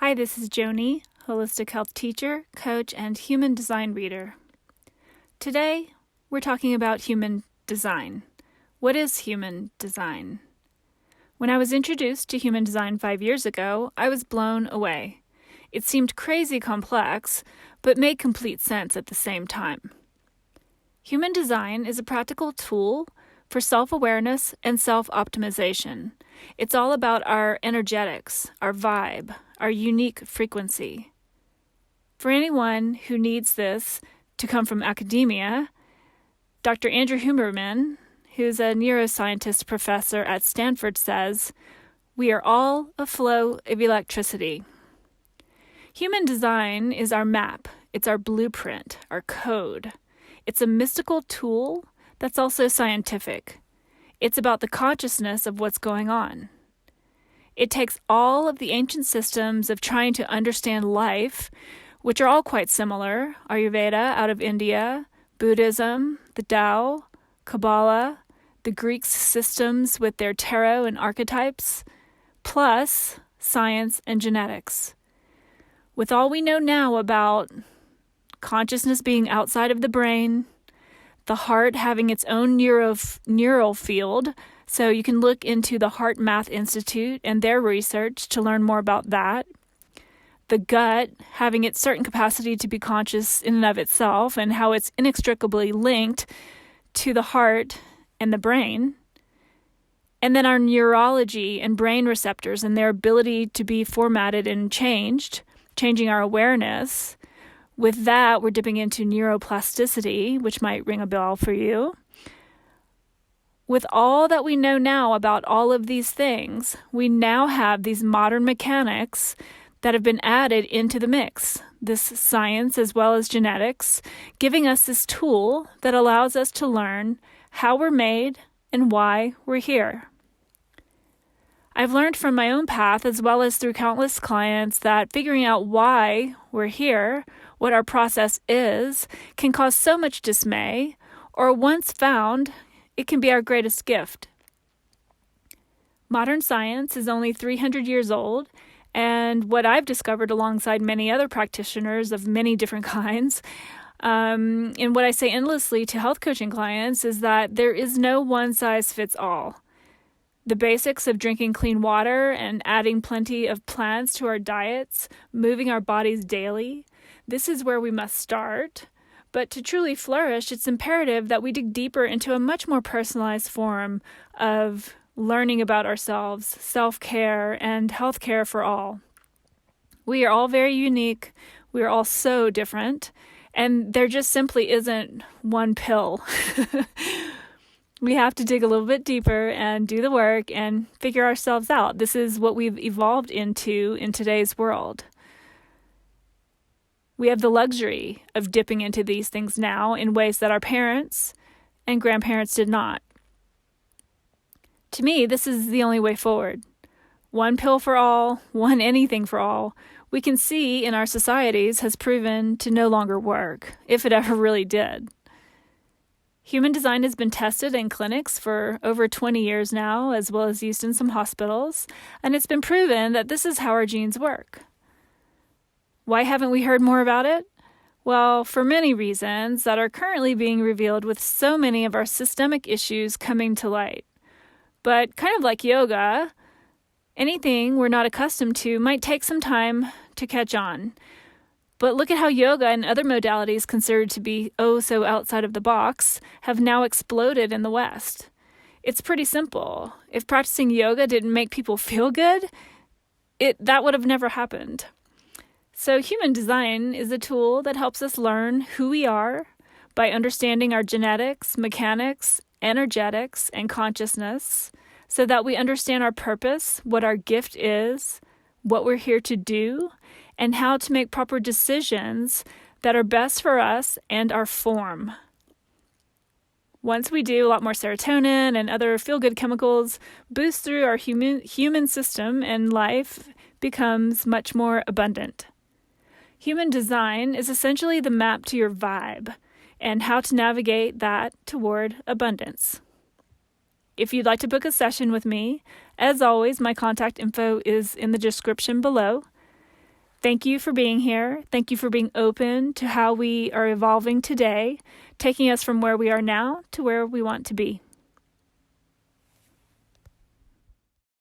Hi, this is Joni, holistic health teacher, coach, and human design reader. Today, we're talking about human design. What is human design? When I was introduced to human design 5 years ago, I was blown away. It seemed crazy complex, but made complete sense at the same time. Human design is a practical tool for self-awareness and self-optimization. It's all about our energetics, our vibe, our unique frequency. For anyone who needs this to come from academia, Dr. Andrew Huberman, who's a neuroscientist professor at Stanford, says, "We are all a flow of electricity." Human design is our map. It's our blueprint, our code. It's a mystical tool that's also scientific. It's about the consciousness of what's going on. It takes all of the ancient systems of trying to understand life, which are all quite similar: Ayurveda out of India, Buddhism, the Tao, Kabbalah, the Greek systems with their tarot and archetypes, plus science and genetics. With all we know now about consciousness being outside of the brain, the heart having its own neural field, so you can look into the Heart Math Institute and their research to learn more about that. The gut having its certain capacity to be conscious in and of itself and how it's inextricably linked to the heart and the brain. And then our neurology and brain receptors and their ability to be formatted and changing our awareness. With that, we're dipping into neuroplasticity, which might ring a bell for you. With all that we know now about all of these things, we now have these modern mechanics that have been added into the mix, this science as well as genetics, giving us this tool that allows us to learn how we're made and why we're here. I've learned from my own path as well as through countless clients that figuring out why we're here, what our process is, can cause so much dismay, or once found, it can be our greatest gift. Modern science is only 300 years old, and what I've discovered alongside many other practitioners of many different kinds, and what I say endlessly to health coaching clients, is that there is no one-size-fits-all. The basics of drinking clean water and adding plenty of plants to our diets, moving our bodies daily, this is where we must start. But to truly flourish, it's imperative that we dig deeper into a much more personalized form of learning about ourselves, self-care, and healthcare for all. We are all very unique. We are all so different. And there just simply isn't one pill. We have to dig a little bit deeper and do the work and figure ourselves out. This is what we've evolved into in today's world. We have the luxury of dipping into these things now in ways that our parents and grandparents did not. To me, this is the only way forward. One pill for all, one anything for all, we can see in our societies has proven to no longer work, if it ever really did. Human design has been tested in clinics for over 20 years now, as well as used in some hospitals, and it's been proven that this is how our genes work. Why haven't we heard more about it? Well, for many reasons that are currently being revealed with so many of our systemic issues coming to light. But kind of like yoga, anything we're not accustomed to might take some time to catch on. But look at how yoga and other modalities considered to be so outside of the box have now exploded in the West. It's pretty simple. If practicing yoga didn't make people feel good, that would have never happened. So human design is a tool that helps us learn who we are by understanding our genetics, mechanics, energetics, and consciousness, so that we understand our purpose, what our gift is, what we're here to do, and how to make proper decisions that are best for us and our form. Once we do, a lot more serotonin and other feel-good chemicals boost through our human system, and life becomes much more abundant. Human design is essentially the map to your vibe and how to navigate that toward abundance. If you'd like to book a session with me, as always, my contact info is in the description below. Thank you for being here. Thank you for being open to how we are evolving today, taking us from where we are now to where we want to be.